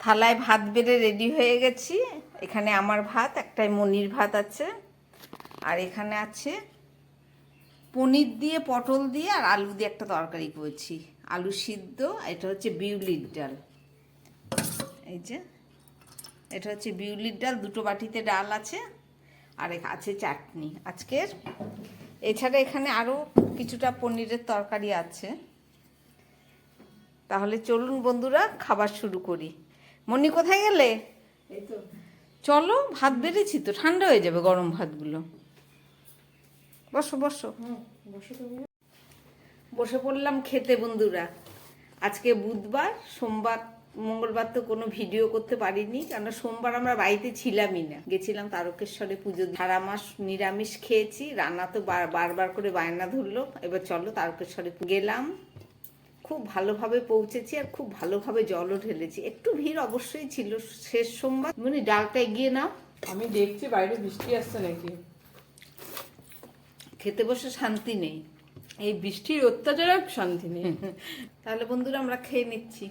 থালায় ভাত বেড়ে রেডি হয়ে গেছি। এখানে আমার ভাত, একটাই মনির ভাত আছে, আর এখানে আছে পনির দিয়ে, পটল দিয়ে আর আলু দিয়ে একটা তরকারি করেছি, আলু সিদ্ধ। এটা হচ্ছে বিউলির ডাল, এই যে এটা হচ্ছে বিউলির ডাল, দুটো বাটিতে ডাল আছে, আর আছে চাটনি আজকের। এছাড়া এখানে আরও কিছুটা পনিরের তরকারি আছে। তাহলে চলুন বন্ধুরা, খাবার শুরু করি। মনি কোথায় গেলে? এই তো চলো, ভাত বেড়েছি তো, ঠান্ডা হয়ে যাবে গরম ভাতগুলো। বসো বসো। বসে তুমি। বসে পড়লাম খেতে বন্ধুরা। আজকে বুধবার, সোমবার মঙ্গলবার তো কোনো ভিডিও করতে পারিনি, কারণ সোমবার আমরা বাড়িতে ছিলামই না, গেছিলাম তারকেশ্বরে পুজো। সারা মাস নিরামিষ খেয়েছি, রান্না তো বারবার করে বায়না ধরলো, এবার চলো তারকেশ্বরে গেলাম। খুব ভালোভাবে পৌঁছেছি আর খুব ভালোভাবে জলও ঢেলেছি। একটু ভিড় অবশ্যই ছিল শেষ সোমবার। মানে ডালটা এগিয়ে নাও, আমি দেখছি বাইরে বৃষ্টি আসছে নাকি। খেতে বসে শান্তি নেই। এই বৃষ্টির অত্যাচারে শান্তি নেই। তাহলে বন্ধুরা আমরা খেয়ে নিচ্ছি।